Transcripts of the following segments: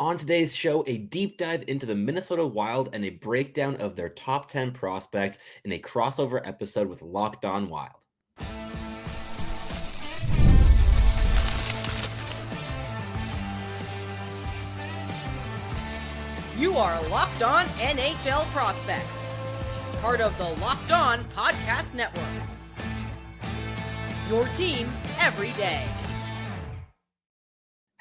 On today's show, a deep dive into the Minnesota Wild and a breakdown of their top 10 prospects in a crossover episode with Locked On Wild. You are Locked On NHL Prospects, part of the Locked On Podcast Network. Your team every day.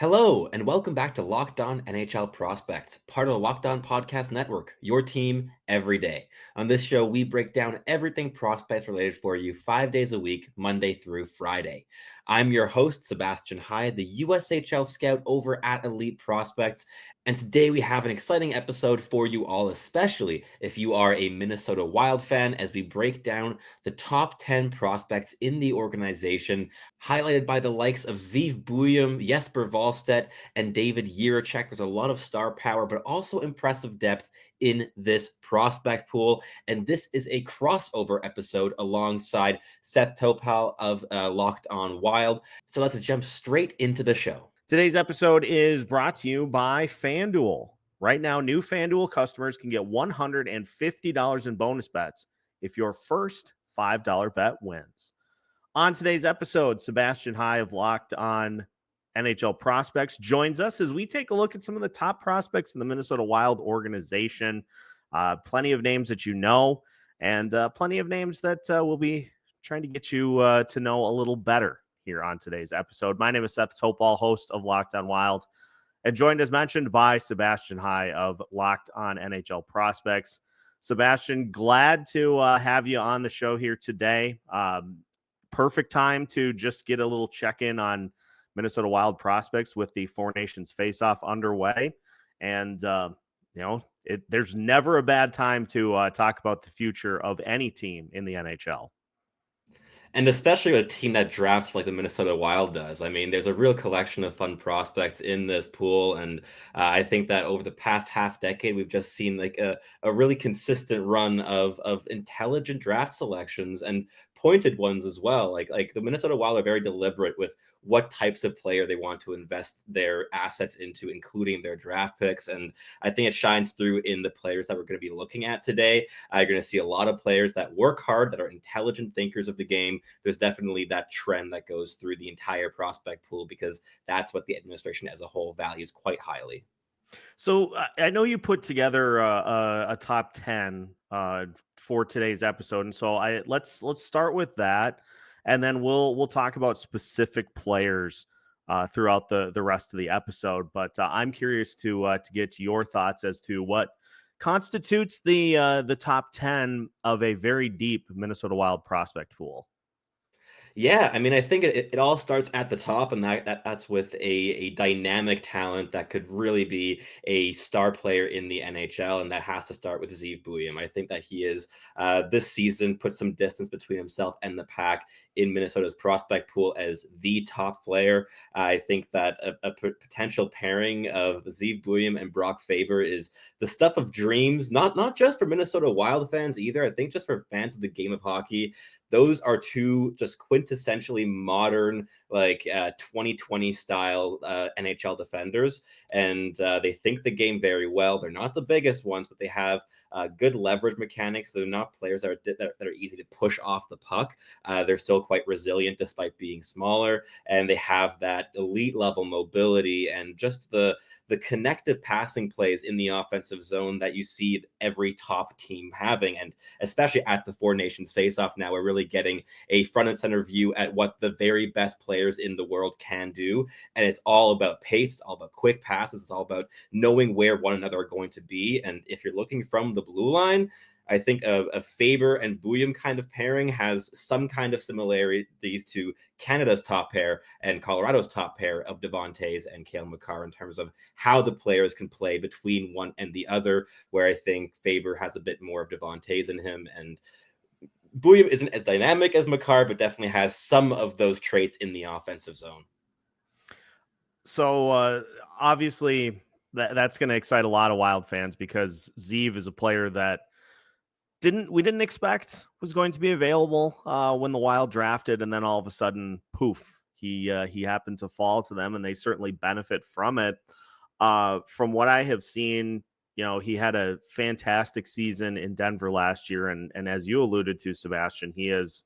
Hello, and welcome back to Locked On NHL Prospects, part of the Locked On Podcast Network, your team every day. On this show, we break down everything prospects related for you 5 days a week, Monday through Friday. I'm your host, Sebastian Heidt, the USHL scout over at Elite Prospects, and today we have an exciting episode for you all, especially if you are a Minnesota Wild fan, as we break down the top 10 prospects in the organization, highlighted by the likes of Zeev Buium, Jesper Wallstedt, and David Jiricek. There's a lot of star power, but also impressive depth in this prospect pool. And this is a crossover episode alongside Seth Toupal of Locked On Wild. So let's jump straight into the show. Today's episode is brought to you by FanDuel. Right now, new FanDuel customers can get $150 in bonus bets if your first $5 bet wins. On today's episode, Sebastian Heidt of Locked On NHL Prospects joins us as we take a look at some of the top prospects in the Minnesota Wild organization. Plenty of names that you know, and plenty of names that we'll be trying to get you to know a little better here on today's episode. My name is Seth Toupal, host of Locked On Wild, and joined, as mentioned, by Sebastian Heidt of Locked On NHL Prospects. Sebastian, glad to have you on the show here today. Perfect time to just get a little check-in on Minnesota Wild prospects with the Four Nations face-off underway. And, there's never a bad time to talk about the future of any team in the NHL. And especially a team that drafts like the Minnesota Wild does. I mean, there's a real collection of fun prospects in this pool. And I think that over the past half decade, we've just seen like a really consistent run of intelligent draft selections and pointed ones as well. Like the Minnesota Wild are very deliberate with what types of player they want to invest their assets into, including their draft picks. And I think it shines through in the players that we're going to be looking at today. You're going to see a lot of players that work hard, that are intelligent thinkers of the game. There's definitely that trend that goes through the entire prospect pool because that's what the administration as a whole values quite highly. So I know you put together a top 10 for today's episode, and so let's start with that, and then we'll talk about specific players throughout the rest of the episode. But I'm curious to get your thoughts as to what constitutes the top 10 of a very deep Minnesota Wild prospect pool. Yeah, I mean, I think it all starts at the top, and that's with a dynamic talent that could really be a star player in the NHL, and that has to start with Zeev Buium. I think that he is this season put some distance between himself and the pack in Minnesota's prospect pool as the top player. I think that a potential pairing of Zeev Buium and Brock Faber is the stuff of dreams, not just for Minnesota Wild fans either. I think just for fans of the game of hockey. Those are two just quintessentially modern, like 2020 style NHL defenders, and they think the game very well. They're not the biggest ones, but they have good leverage mechanics. They're not players that are easy to push off the puck. They're still quite resilient despite being smaller, and they have that elite level mobility and just the connective passing plays in the offensive zone that you see every top team having. And especially at the Four Nations faceoff now, we're really getting a front and center view at what the very best players in the world can do. And it's all about pace, it's all about quick passes, it's all about knowing where one another are going to be. And if you're looking from the blue line, I think a Faber and Buium kind of pairing has some kind of similarities to Canada's top pair and Colorado's top pair of Devontae's and Cale Makar in terms of how the players can play between one and the other, where I think Faber has a bit more of Devontae's in him, and Buium isn't as dynamic as Makar, but definitely has some of those traits in the offensive zone. So obviously that's going to excite a lot of Wild fans because Zeev is a player that we didn't expect was going to be available when the Wild drafted, and then all of a sudden, poof, he happened to fall to them, and they certainly benefit from it. From what I have seen, he had a fantastic season in Denver last year, and as you alluded to, Sebastian, he has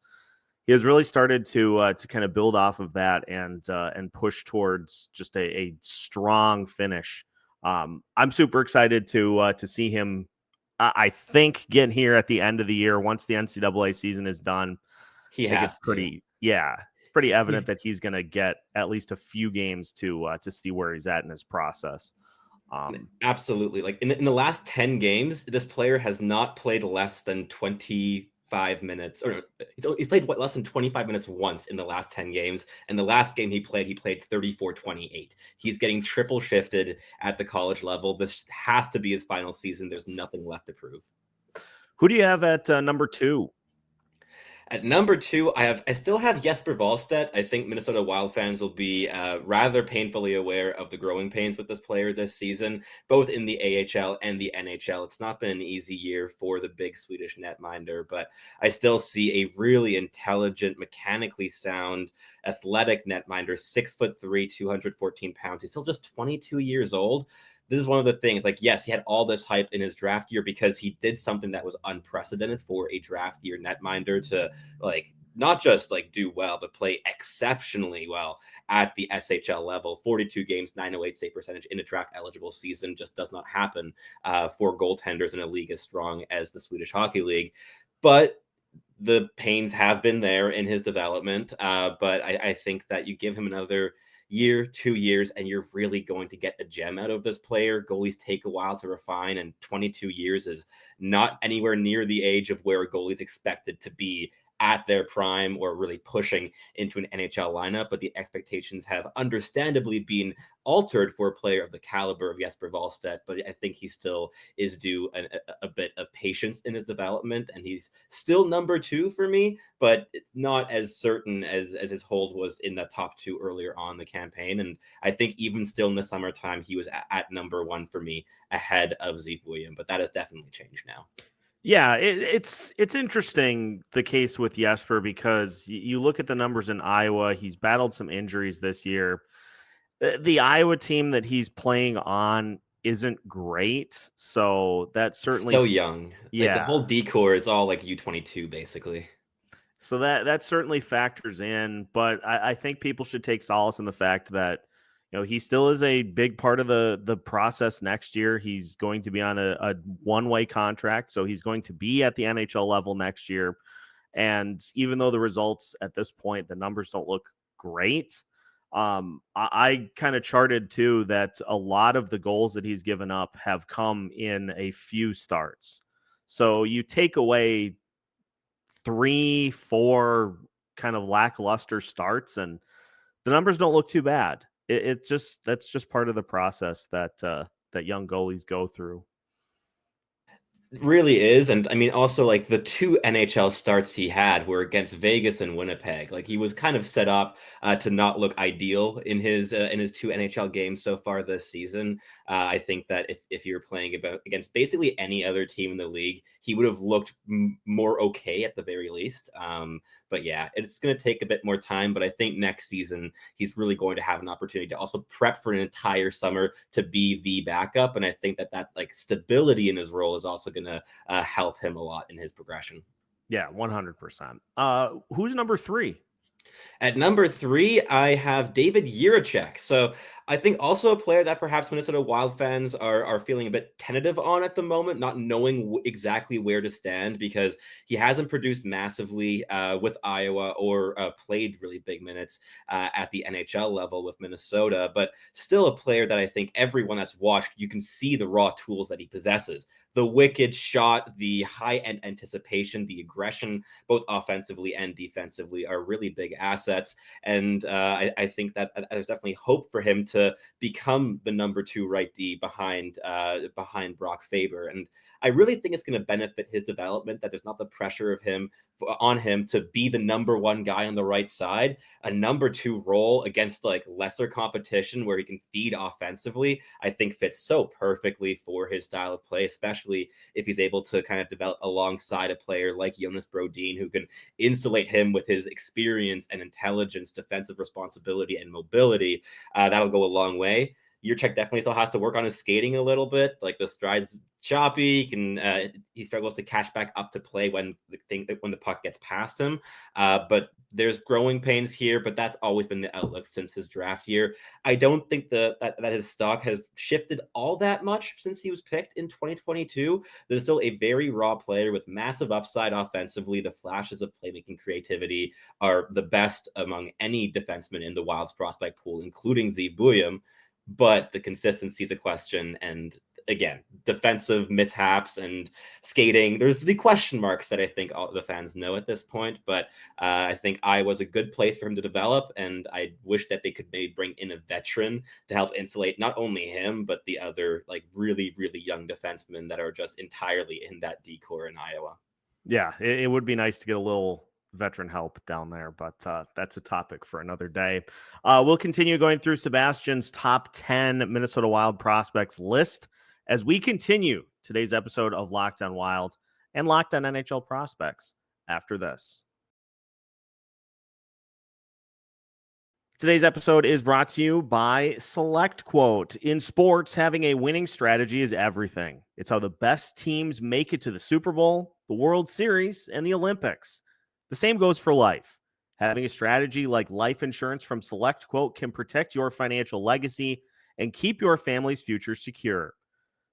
really started to kind of build off of that and push towards just a strong finish. I'm super excited to see him. I think getting here at the end of the year, once the NCAA season is done, He I think it's has to. it's pretty He's evident that he's going to get at least a few games to see where he's at in his process. Absolutely. Like in the last 10 games, this player has not played less than 25 minutes, or he's played less than 25 minutes once in the last 10 games. And the last game he played 34-28. He's getting triple shifted at the college level. This has to be his final season. There's nothing left to prove. Who do you have at number 2? At number 2, I still have Jesper Wallstedt. I think Minnesota Wild fans will be rather painfully aware of the growing pains with this player this season, both in the AHL and the NHL. It's not been an easy year for the big Swedish netminder, but I still see a really intelligent, mechanically sound, athletic netminder, 6'3", 214 pounds. He's still just 22 years old. This is one of the things, like, yes, he had all this hype in his draft year because he did something that was unprecedented for a draft year netminder to, like, not just like do well, but play exceptionally well at the SHL level. 42 games, 908 save percentage in a draft eligible season just does not happen for goaltenders in a league as strong as the Swedish Hockey League. But the pains have been there in his development. But I think that you give him another year, 2 years, and you're really going to get a gem out of this player. Goalies take a while to refine, and 22 years is not anywhere near the age of where a goalie's expected to be at their prime or really pushing into an NHL lineup. But the expectations have understandably been altered for a player of the caliber of Jesper Wallstedt. But I think he still is due a bit of patience in his development, and he's still number 2 for me, but it's not as certain as his hold was in the top 2 earlier on the campaign. And I think even still in the summertime, he was at number 1 for me, ahead of Zeev Buium, but that has definitely changed now. Yeah, it's interesting, the case with Jesper, because you look at the numbers in Iowa. He's battled some injuries this year. The Iowa team that he's playing on isn't great, so that's certainly So young. Like the yeah. whole decor is all like U22 basically. So that certainly factors in, but I think people should take solace in the fact that he still is a big part of the process next year. He's going to be on a one-way contract, so he's going to be at the NHL level next year. And even though the results at this point, the numbers don't look great, I kind of charted too that a lot of the goals that he's given up have come in a few starts. So you take away 3-4 kind of lackluster starts, and the numbers don't look too bad. That's just part of the process that young goalies go through. It really is. And I mean, also like the 2 NHL starts he had were against Vegas and Winnipeg. Like he was kind of set up to not look ideal in his 2 NHL games so far this season. I think that if you're playing against basically any other team in the league, he would have looked more okay at the very least. But yeah, it's going to take a bit more time. But I think next season, he's really going to have an opportunity to also prep for an entire summer to be the backup. And I think that like stability in his role is also going to help him a lot in his progression. Yeah, 100%. Who's number 3? At number 3, I have David Jiricek. So I think also a player that perhaps Minnesota Wild fans are feeling a bit tentative on at the moment, not knowing exactly where to stand because he hasn't produced massively with Iowa or played really big minutes at the NHL level with Minnesota, but still a player that I think everyone that's watched, you can see the raw tools that he possesses. The wicked shot, the high-end anticipation, the aggression, both offensively and defensively, are really big assets. And I think that there's definitely hope for him to become the number 2 right D behind Brock Faber. And I really think it's going to benefit his development that there's not the pressure of him on him to be the number 1 guy on the right side. A number 2 role against like lesser competition where he can feed offensively, I think fits so perfectly for his style of play, especially if he's able to kind of develop alongside a player like Jonas Brodin, who can insulate him with his experience and intelligence, defensive responsibility, and mobility. That'll go a long way. Jiricek definitely still has to work on his skating a little bit. Like the stride's choppy. He struggles to catch back up to play when the puck gets past him. But there's growing pains here. But that's always been the outlook since his draft year. I don't think that his stock has shifted all that much since he was picked in 2022. There's still a very raw player with massive upside offensively. The flashes of playmaking creativity are the best among any defenseman in the Wild's prospect pool, including Zeev Buium. But the consistency is a question. And again, defensive mishaps and skating, there's the question marks that I think all the fans know at this point. But I think Iowa's a good place for him to develop. And I wish that they could maybe bring in a veteran to help insulate not only him, but the other like really, really young defensemen that are just entirely in that decor in Iowa. Yeah, it would be nice to get a little veteran help down there, but that's a topic for another day. We'll continue going through Sebastian's top 10 Minnesota Wild prospects list as we continue today's episode of Locked on Wild and Locked on NHL Prospects after this. Today's episode is brought to you by SelectQuote. In sports, having a winning strategy is everything. It's how the best teams make it to the Super Bowl, the World Series, and the Olympics. The same goes for life. Having a strategy like life insurance from SelectQuote can protect your financial legacy and keep your family's future secure.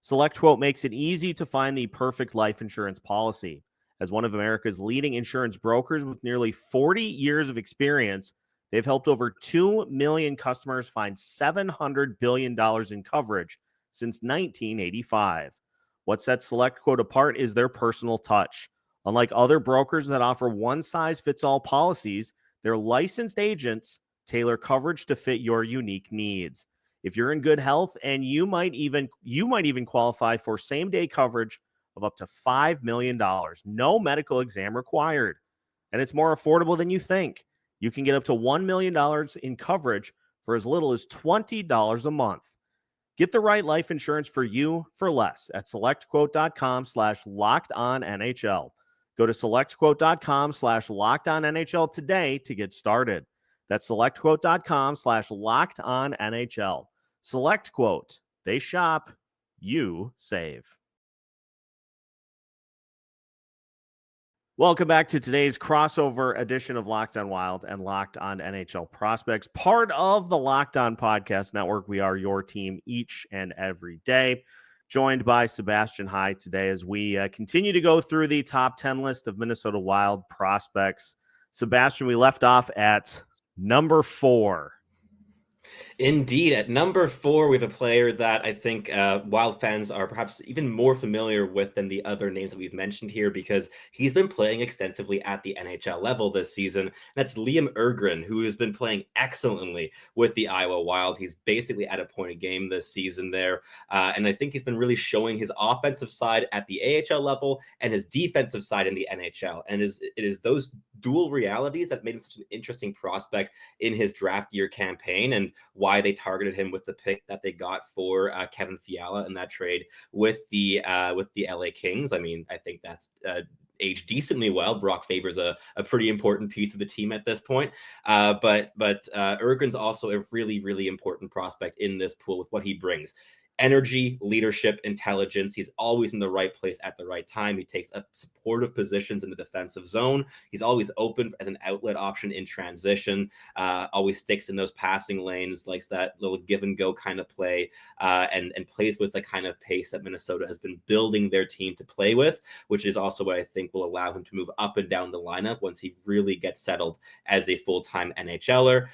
SelectQuote makes it easy to find the perfect life insurance policy. As one of America's leading insurance brokers with nearly 40 years of experience, they've helped over 2 million customers find $700 billion in coverage since 1985. What sets SelectQuote apart is their personal touch. Unlike other brokers that offer one-size-fits-all policies, their licensed agents tailor coverage to fit your unique needs. If you're in good health, and you might even qualify for same-day coverage of up to $5 million. No medical exam required. And it's more affordable than you think. You can get up to $1 million in coverage for as little as $20 a month. Get the right life insurance for you for less at selectquote.com/lockedonnhl. Go to selectquote.com/lockedonnhl today to get started. That's selectquote.com/lockedonnhl. SelectQuote. They shop, you save. Welcome back to today's crossover edition of Locked on Wild and Locked on NHL Prospects, part of the Locked on Podcast Network. We are your team each and every day, joined by Sebastian Heidt today as we continue to go through the top 10 list of Minnesota Wild prospects. Sebastian, we left off at number 4. Indeed. At number 4, we have a player that I think Wild fans are perhaps even more familiar with than the other names that we've mentioned here, because he's been playing extensively at the NHL level this season. That's Liam Öhgren, who has been playing excellently with the Iowa Wild. He's basically at a point a game this season there. And I think he's been really showing his offensive side at the AHL level and his defensive side in the NHL. And it is those dual realities that made him such an interesting prospect in his draft year campaign, and why they targeted him with the pick that they got for Kevin Fiala in that trade with the LA Kings. I mean, I think that's aged decently well. Brock Faber's a pretty important piece of the team at this point. But Öhgren's also a really, really important prospect in this pool with what he brings. Energy, leadership, intelligence. He's always in the right place at the right time. He takes up supportive positions in the defensive zone. He's always open as an outlet option in transition. Always sticks in those passing lanes, likes that little give and go kind of play, and plays with the kind of pace that Minnesota has been building their team to play with, which is also what I think will allow him to move up and down the lineup once he really gets settled as a full-time NHLer.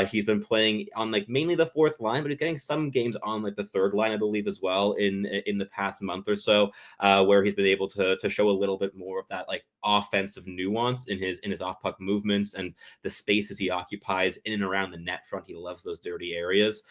He's been playing on like mainly the fourth line, but he's getting some games on like the third line, I believe, as well in the past month or so, where he's been able to show a little bit more of that like offensive nuance in his off puck movements and the spaces he occupies in and around the net front. He loves those dirty areas.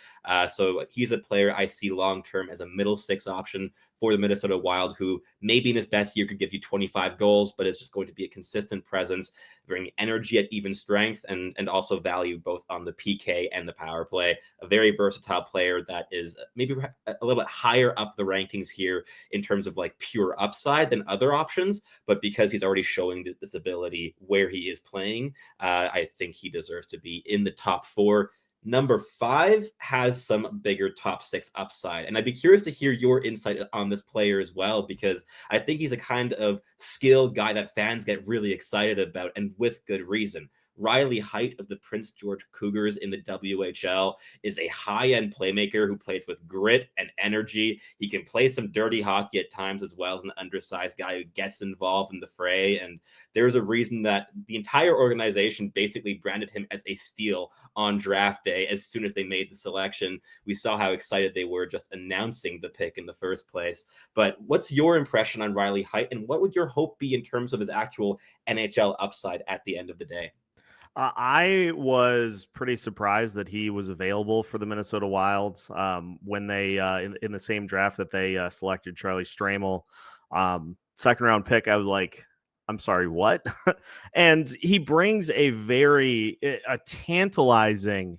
So he's a player I see long term as a middle six option for the Minnesota Wild, who maybe in his best year could give you 25 goals, but is just going to be a consistent presence, bring energy at even strength, and also value both on the PK and the power play. A very versatile player that is maybe a little bit higher up the rankings here in terms of like pure upside than other options, but because he's already showing this ability where he is playing, I think he deserves to be in the top 4. Number 5 has some bigger top 6 upside. And I'd be curious to hear your insight on this player as well, because I think he's a kind of skill guy that fans get really excited about, and with good reason. Riley Heidt of the Prince George Cougars in the WHL is a high-end playmaker who plays with grit and energy. He can play some dirty hockey at times as well as an undersized guy who gets involved in the fray. And there's a reason that the entire organization basically branded him as a steal on draft day as soon as they made the selection. We saw how excited they were just announcing the pick in the first place. But what's your impression on Riley Heidt, and what would your hope be in terms of his actual NHL upside at the end of the day? I was pretty surprised that he was available for the Minnesota Wilds when they in the same draft that they selected Charlie Stramel, second round pick. I was like, I'm sorry, what? And he brings a tantalizing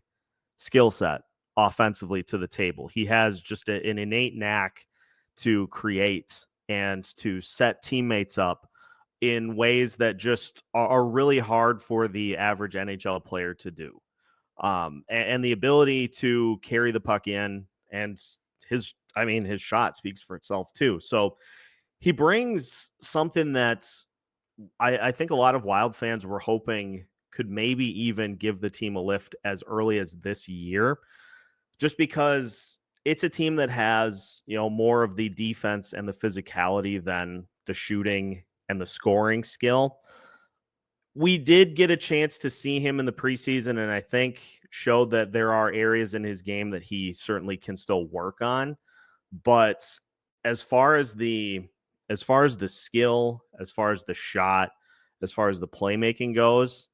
skill set offensively to the table. He has just an innate knack to create and to set teammates up in ways that just are really hard for the average NHL player to do. And the ability to carry the puck in, and his shot speaks for itself too. So he brings something that I think a lot of Wild fans were hoping could maybe even give the team a lift as early as this year, just because it's a team that has, more of the defense and the physicality than the shooting and the scoring skill. We did get a chance to see him in the preseason, and I think showed that there are areas in his game that he certainly can still work on. But as far as the skill, as far as the shot, as far as the playmaking goes,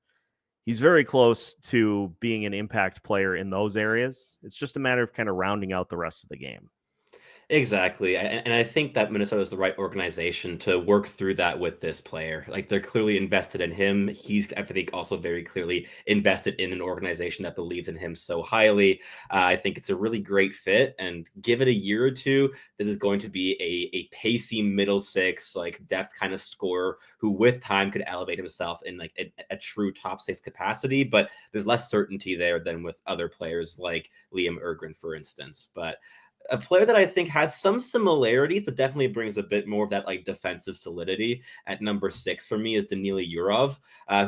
he's very close to being an impact player in those areas. It's just a matter of kind of rounding out the rest of the game. Exactly. And I think that Minnesota is the right organization to work through that with this player. Like, they're clearly invested in him. He's, I think, also very clearly invested in an organization that believes in him so highly. I think it's a really great fit. And give it a year or two, this is going to be a pacey middle six, like depth kind of scorer who with time could elevate himself in like a true top 6 capacity. But there's less certainty there than with other players like Liam Öhgren, for instance. But a player that I think has some similarities, but definitely brings a bit more of that like defensive solidity at number 6 for me is Danila Yurov,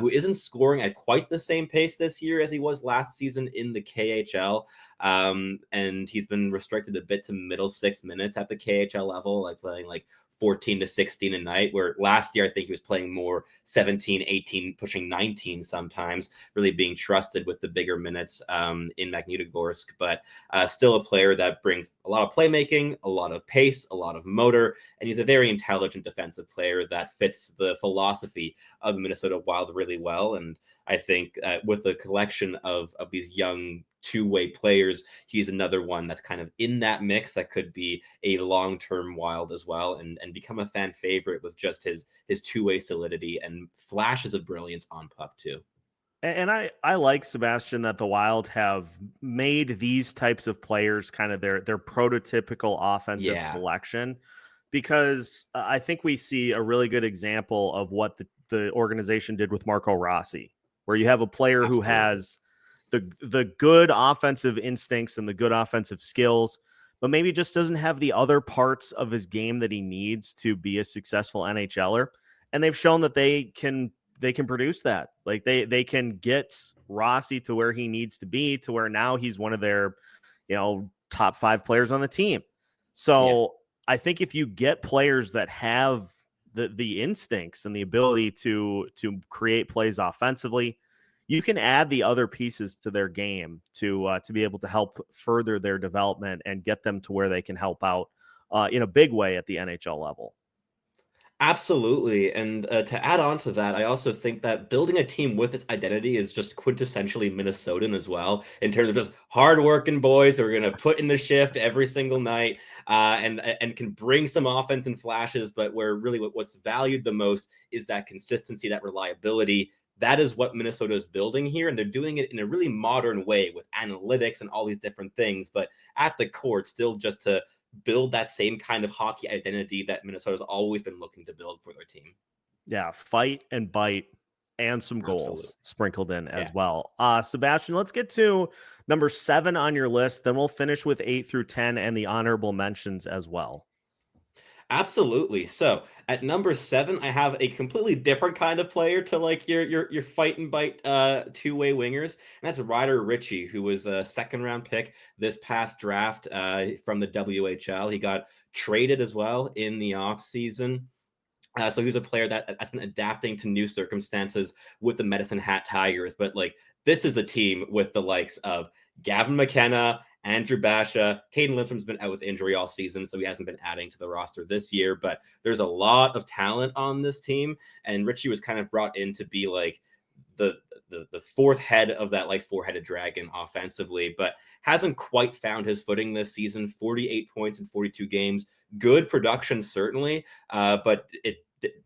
who isn't scoring at quite the same pace this year as he was last season in the KHL. And he's been restricted a bit to middle 6 minutes at the KHL level, like playing like 14 to 16 a night, where last year I think he was playing more 17, 18, pushing 19 sometimes, really being trusted with the bigger minutes in Magnitogorsk. But still a player that brings a lot of playmaking, a lot of pace, a lot of motor, and he's a very intelligent defensive player that fits the philosophy of the Minnesota Wild really well. And I think with the collection of these young two-way players, he's another one that's kind of in that mix that could be a long-term Wild as well, and become a fan favorite with just his two-way solidity and flashes of brilliance on puck too. And I like, Sebastian, that the Wild have made these types of players kind of their prototypical offensive selection, because I think we see a really good example of what the organization did with Marco Rossi, where you have a player who has the good offensive instincts and the good offensive skills, but maybe just doesn't have the other parts of his game that he needs to be a successful NHLer. And they've shown that they can produce that. Like they can get Rossi to where he needs to be, to where now he's one of their, top 5 players on the team. So I think if you get players that have the instincts and the ability to create plays offensively, you can add the other pieces to their game to be able to help further their development and get them to where they can help out in a big way at the NHL level. Absolutely. And to add on to that, I also think that building a team with its identity is just quintessentially Minnesotan as well, in terms of just hardworking boys who are going to put in the shift every single night and can bring some offense and flashes, but where really what's valued the most is that consistency, that reliability. That is what Minnesota is building here, and they're doing it in a really modern way with analytics and all these different things. But at the core, it's still just to build that same kind of hockey identity that Minnesota's always been looking to build for their team. Yeah, fight and bite and some goals Absolutely. sprinkled in as well. Sebastian, let's get to number 7 on your list. Then we'll finish with 8 through 10 and the honorable mentions as well. Absolutely. So at number 7, I have a completely different kind of player to like your fight and bite two-way wingers, and that's Ryder Ritchie, who was a second-round pick this past draft from the WHL. He got traded as well in the offseason. So he was a player that's been adapting to new circumstances with the Medicine Hat Tigers. But like, this is a team with the likes of Gavin McKenna, Andrew Basha. Caden Lindstrom's been out with injury all season, so he hasn't been adding to the roster this year. But there's a lot of talent on this team, and Ritchie was kind of brought in to be like the fourth head of that like four-headed dragon offensively, but hasn't quite found his footing this season. 48 points in 42 games. Good production, certainly, but it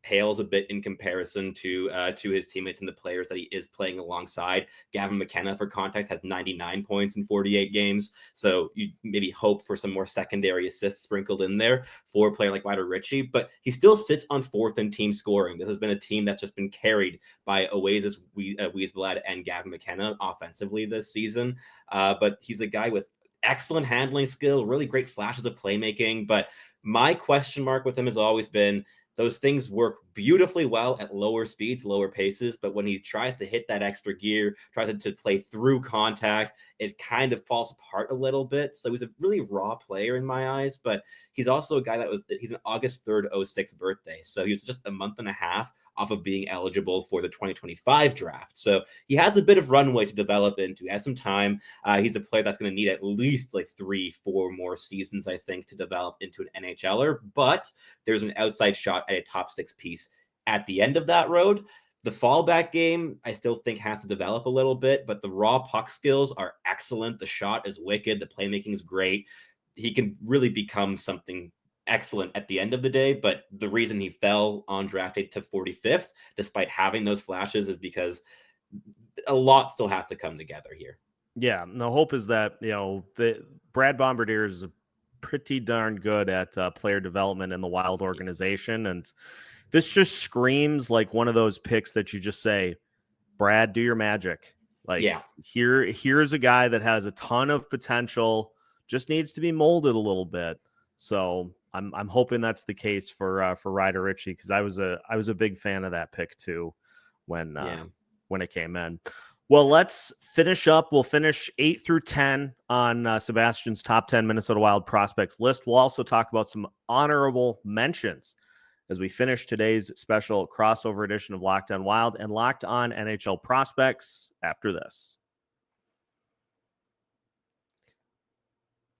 pales a bit in comparison to his teammates and the players that he is playing alongside. Gavin McKenna, for context, has 99 points in 48 games, so you maybe hope for some more secondary assists sprinkled in there for a player like Ryder Ritchie, but he still sits on 4th in team scoring. This has been a team that's just been carried by Oasis Wiesblad and Gavin McKenna offensively this season, but he's a guy with excellent handling skill, really great flashes of playmaking, but my question mark with him has always been those things work beautifully well at lower speeds, lower paces, but when he tries to hit that extra gear, tries to play through contact, it kind of falls apart a little bit. So he's a really raw player in my eyes, but he's also a guy he's an August 3rd, 06 birthday. So he was just a month and a half off of being eligible for the 2025 draft. So he has a bit of runway to develop into. He has some time. He's a player that's going to need at least like 3-4 more seasons, I think, to develop into an NHLer, but there's an outside shot at a top 6 piece at the end of that road. The fallback game, I still think, has to develop a little bit, but the raw puck skills are excellent. The shot is wicked. The playmaking is great. He can really become something excellent at the end of the day, but the reason he fell on draft day to 45th, despite having those flashes, is because a lot still has to come together here. Yeah, and the hope is that, the Brad Bombardier is pretty darn good at player development in the Wild organization, and this just screams like one of those picks that you just say, Brad, do your magic. Like, here's a guy that has a ton of potential, just needs to be molded a little bit. So I'm hoping that's the case for Ryder Ritchie, because I was a big fan of that pick too when it came in. Well, let's finish up. We'll finish 8 through 10 on Sebastian's top 10 Minnesota Wild prospects list. We'll also talk about some honorable mentions as we finish today's special crossover edition of Locked On Wild and Locked On NHL prospects after this.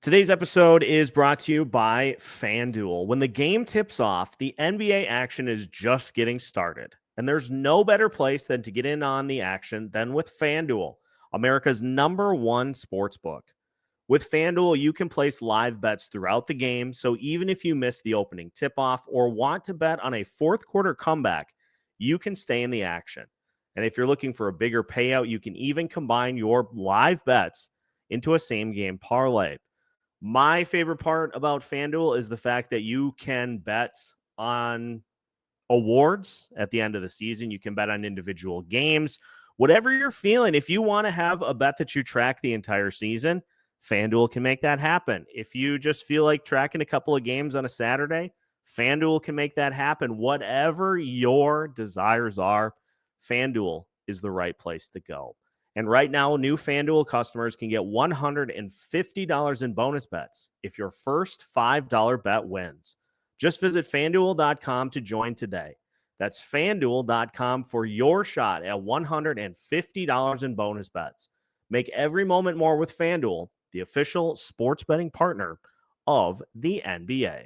Today's episode is brought to you by FanDuel. When the game tips off, the NBA action is just getting started. And there's no better place than to get in on the action than with FanDuel, America's #1 sportsbook. With FanDuel, you can place live bets throughout the game, so even if you miss the opening tip-off or want to bet on a fourth quarter comeback, you can stay in the action. And if you're looking for a bigger payout, you can even combine your live bets into a same-game parlay. My favorite part about FanDuel is the fact that you can bet on awards at the end of the season. You can bet on individual games, whatever you're feeling. If you want to have a bet that you track the entire season, FanDuel can make that happen. If you just feel like tracking a couple of games on a Saturday, FanDuel can make that happen. Whatever your desires are, FanDuel is the right place to go. And right now, new FanDuel customers can get $150 in bonus bets if your first $5 bet wins. Just visit FanDuel.com to join today. That's FanDuel.com for your shot at $150 in bonus bets. Make every moment more with FanDuel, the official sports betting partner of the NBA.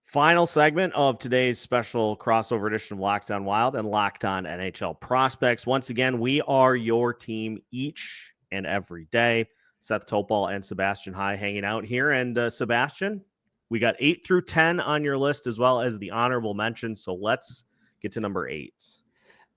Final segment of today's special crossover edition of Locked On Wild and Locked On NHL prospects. Once again, we are your team each and every day. Seth Toupal and Sebastian High hanging out here. And Sebastian, we got 8 through 10 on your list, as well as the honorable mentions. So let's get to number 8.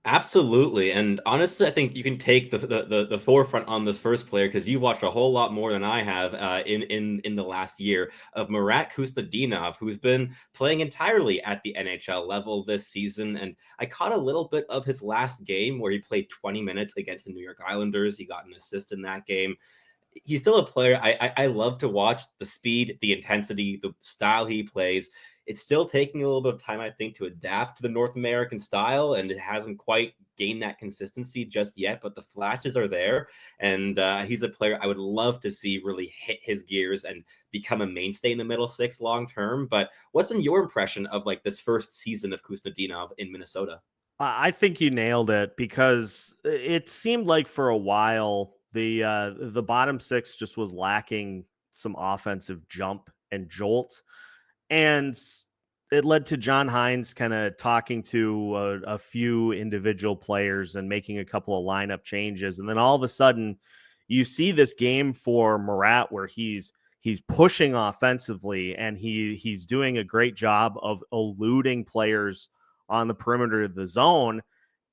Absolutely, and honestly, I think you can take the forefront on this first player because you watched a whole lot more than I have in the last year of Marat Khusnutdinov, who's been playing entirely at the NHL level this season. And I caught a little bit of his last game where he played 20 minutes against the New York Islanders. He got an assist in that game. He's still a player I love to watch. The speed, the intensity, the style he plays. It's still taking a little bit of time, I think, to adapt to the North American style, and it hasn't quite gained that consistency just yet. But the flashes are there, and he's a player I would love to see really hit his gears and become a mainstay in the middle six long term. But what's been your impression of like this first season of Khusnutdinov in Minnesota? I think you nailed it because it seemed like for a while the bottom six just was lacking some offensive jump and jolt, and it led to John Hines kind of talking to a few individual players and making a couple of lineup changes, and then all of a sudden you see this game for Marat where he's pushing offensively and he's doing a great job of eluding players on the perimeter of the zone.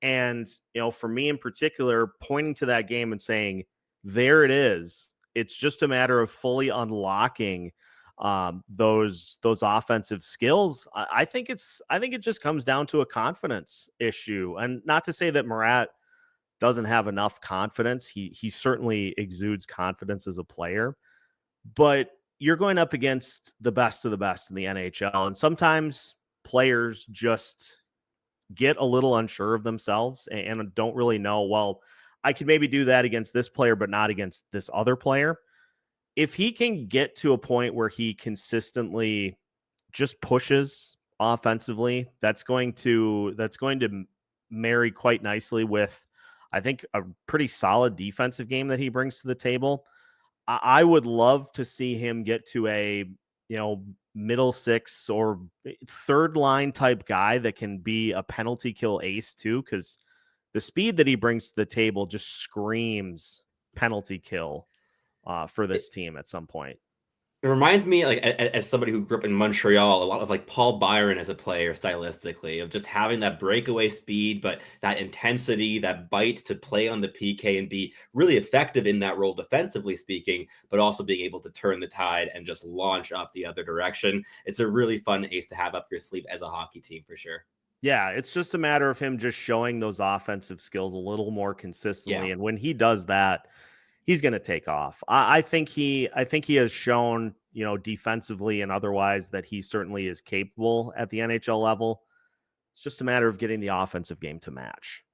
And, for me in particular, pointing to that game and saying, there it is. It's just a matter of fully unlocking those offensive skills. I think it just comes down to a confidence issue. And not to say that Marat doesn't have enough confidence. He certainly exudes confidence as a player, but you're going up against the best of the best in the NHL. And sometimes players just get a little unsure of themselves and don't really know, well, I could maybe do that against this player, but not against this other player. If he can get to a point where he consistently just pushes offensively, that's going to marry quite nicely with, I think, a pretty solid defensive game that he brings to the table. I would love to see him get to a, middle six or third line type guy that can be a penalty kill ace too, because the speed that he brings to the table just screams penalty kill for this team at some point. It reminds me, like, as somebody who grew up in Montreal, a lot of like Paul Byron as a player, stylistically, of just having that breakaway speed, but that intensity, that bite to play on the PK and be really effective in that role, defensively speaking, but also being able to turn the tide and just launch up the other direction. It's a really fun ace to have up your sleeve as a hockey team for sure. Yeah, it's just a matter of him just showing those offensive skills a little more consistently, Yeah. and when he does that, he's going to take off. I think he has shown, defensively and otherwise, that he certainly is capable at the NHL level. It's just a matter of getting the offensive game to match.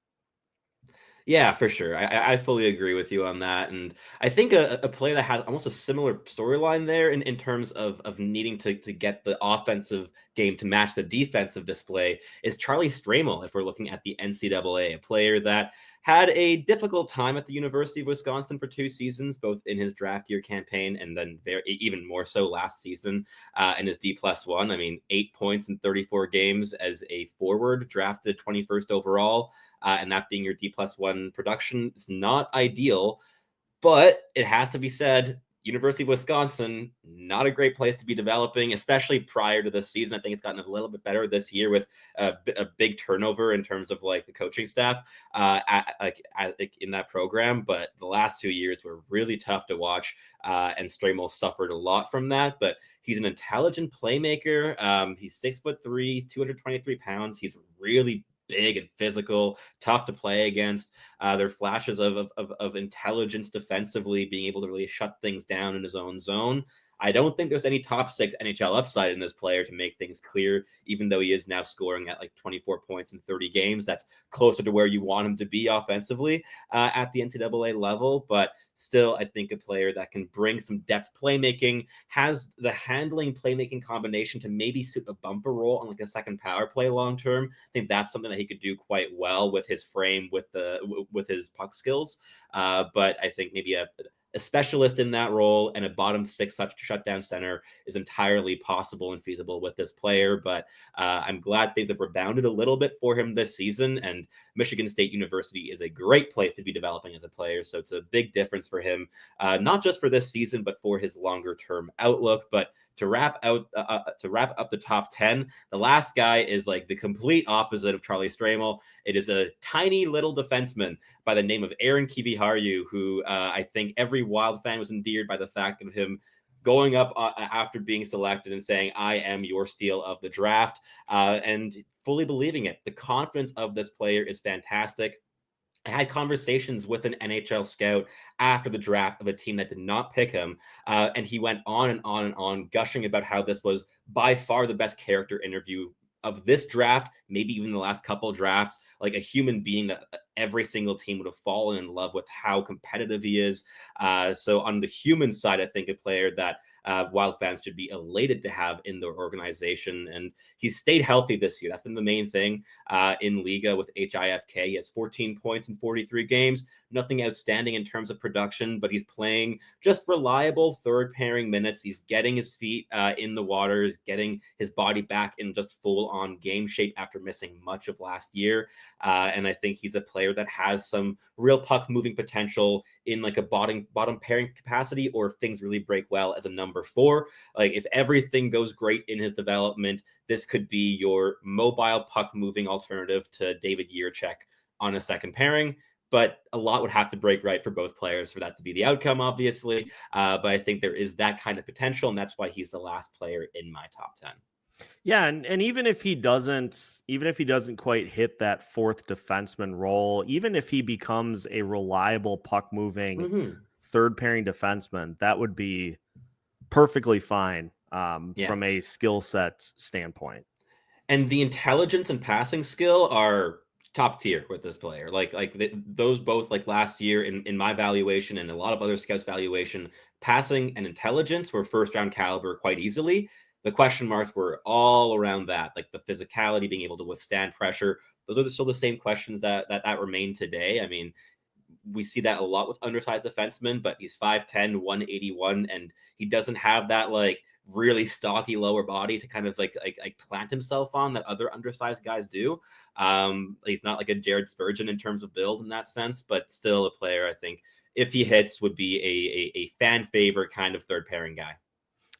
Yeah, for sure. I fully agree with you on that. And I think a player that has almost a similar storyline there in terms of needing to get the offensive game to match the defensive display is Charlie Stramel, if we're looking at the NCAA, a player that had a difficult time at the University of Wisconsin for 2 seasons, both in his draft year campaign and then even more so last season in his D+1. I mean, 8 points in 34 games as a forward, drafted 21st overall. And that being your D+1 production is not ideal, but it has to be said, University of Wisconsin, not a great place to be developing, especially prior to this season. I think it's gotten a little bit better this year with a big turnover in terms of like the coaching staff in that program. But the last 2 years were really tough to watch, and Stramel suffered a lot from that. But he's an intelligent playmaker. He's 6'3", 223 pounds. He's really big and physical, tough to play against. There are flashes of intelligence defensively, being able to really shut things down in his own zone. I don't think there's any top six NHL upside in this player to make things clear, even though he is now scoring at like 24 points in 30 games. That's closer to where you want him to be offensively at the NCAA level. But still, I think a player that can bring some depth playmaking, has the handling playmaking combination to maybe suit a bumper role on like a second power play long term. I think that's something that he could do quite well with his frame, with his puck skills. But I think maybe a specialist in that role and a bottom six shutdown center is entirely possible and feasible with this player. But I'm glad things have rebounded a little bit for him this season. And Michigan State University is a great place to be developing as a player. So it's a big difference for him, not just for this season, but for his longer term outlook. But to wrap up the top 10, the last guy is like the complete opposite of Charlie Stramel. It is a tiny little defenseman by the name of Aron Kiviharju, who I think every Wild fan was endeared by the fact of him going up after being selected and saying, "I am your steal of the draft," and fully believing it. The confidence of this player is fantastic. I had conversations with an NHL scout after the draft of a team that did not pick him, and he went on and on and on, gushing about how this was by far the best character interview of this draft, maybe even the last couple drafts. Like a human being that every single team would have fallen in love with how competitive he is. So on the human side, I think a player that Wild fans should be elated to have in their organization. And he's stayed healthy this year. That's been the main thing in Liga with HIFK. He has 14 points in 43 games. Nothing outstanding in terms of production, but he's playing just reliable third pairing minutes. He's getting his feet in the water, he's getting his body back in just full on game shape after missing much of last year. And I think he's a player that has some real puck moving potential in like a bottom pairing capacity, or if things really break well as a number 4. Like if everything goes great in his development, this could be your mobile puck moving alternative to David Jiricek on a second pairing. But a lot would have to break right for both players for that to be the outcome, obviously. But I think there is that kind of potential, and that's why he's the last player in my top 10. Yeah, and even if he doesn't quite hit that fourth defenseman role, even if he becomes a reliable puck moving third pairing defenseman, that would be perfectly fine from a skill set standpoint. And the intelligence and passing skill are top tier with this player. Those both, like last year in my valuation and a lot of other scouts' valuation, passing and intelligence were first round caliber quite easily. The question marks were all around that, like the physicality, being able to withstand pressure. Those are still the same questions that remain today. I mean, we see that a lot with undersized defensemen, but he's 5'10", 181, and he doesn't have that like really stocky lower body to kind of like plant himself on that other undersized guys do. He's not like a Jared Spurgeon in terms of build in that sense, but still a player I think if he hits would be a fan favorite kind of third pairing guy.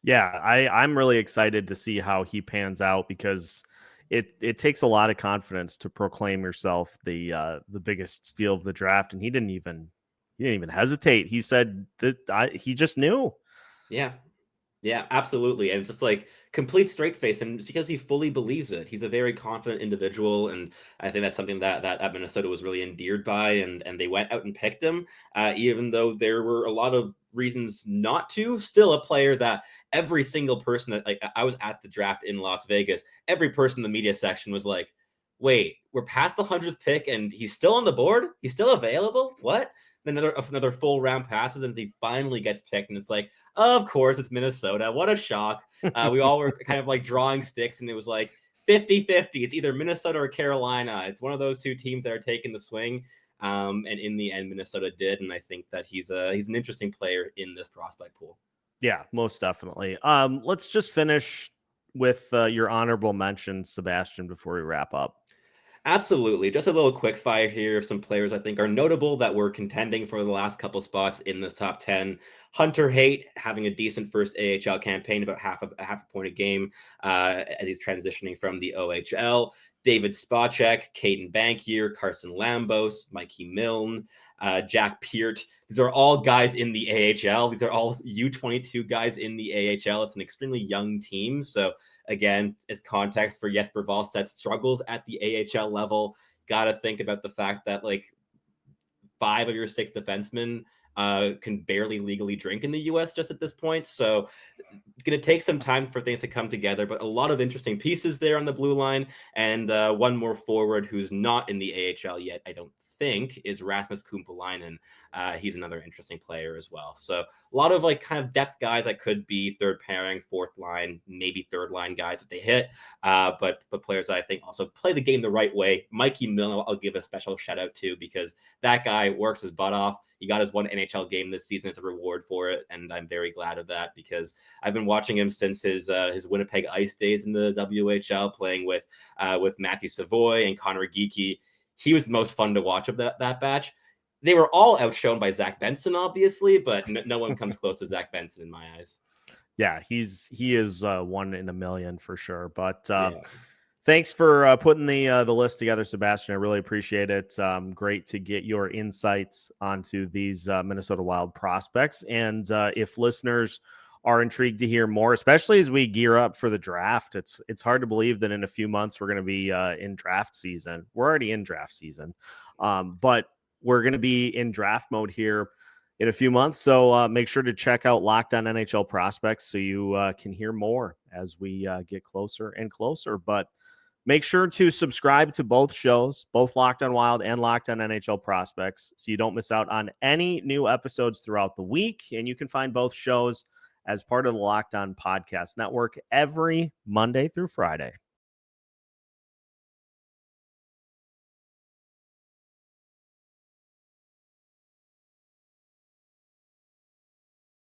Yeah, I'm really excited to see how he pans out, because it takes a lot of confidence to proclaim yourself the biggest steal of the draft, and he didn't even hesitate. He said that he just knew. Yeah, absolutely. And just like complete straight face. And it's because he fully believes it. He's a very confident individual. And I think that's something that Minnesota was really endeared by. And they went out and picked him, even though there were a lot of reasons not to. Still a player that every single person that, like, I was at the draft in Las Vegas, every person in the media section was like, wait, we're past the 100th pick and he's still on the board? He's still available? What? Another full round passes and he finally gets picked, and it's like, of course it's Minnesota. What a shock. We all were kind of like drawing sticks, and it was like 50-50. It's either Minnesota or Carolina. It's one of those two teams that are taking the swing, and in the end Minnesota did, and I think that he's an interesting player in this prospect pool. Yeah, most definitely. Let's just finish with your honorable mentions, Sebastian, before we wrap up. Absolutely. Just a little quick fire here of some players I think are notable that were contending for the last couple spots in this top 10. Hunter Heidt having a decent first AHL campaign, about half a point a game as he's transitioning from the OHL. David Spacek, Caden Bankier, Carson Lambos, Mikey Milne, Jack Peart. These are all guys in the AHL. These are all U22 guys in the AHL. It's an extremely young team. So again, as context for Jesper Wallstedt's struggles at the AHL level, got to think about the fact that like 5 of your 6 defensemen can barely legally drink in the U.S. just at this point. So it's going to take some time for things to come together, but a lot of interesting pieces there on the blue line. And one more forward who's not in the AHL yet, I don't think is Rasmus Kumpalainen. He's another interesting player as well. So a lot of like kind of depth guys that could be third pairing, fourth line, maybe third line guys if they hit. But players that I think also play the game the right way. Mikey Milno, I'll give a special shout out to, because that guy works his butt off. He got his one NHL game this season as a reward for it, and I'm very glad of that, because I've been watching him since his Winnipeg Ice days in the WHL, playing with Matthew Savoy and Connor Geekie. He was the most fun to watch of that batch. They were all outshone by Zach Benson, obviously, but no one comes close to Zach Benson in my eyes. Yeah, he is one in a million for sure. But thanks for putting the list together, Sebastian. I really appreciate it. Great to get your insights onto these Minnesota Wild prospects. And if listeners are intrigued to hear more, especially as we gear up for the draft, it's hard to believe that in a few months we're going to be in draft season. We're already in draft season, but we're going to be in draft mode here in a few months. So make sure to check out Locked On NHL Prospects so you can hear more as we get closer and closer. But make sure to subscribe to both shows, both Locked On Wild and Locked On NHL Prospects, so you don't miss out on any new episodes throughout the week. And you can find both shows as part of the Locked On Podcast Network every Monday through Friday.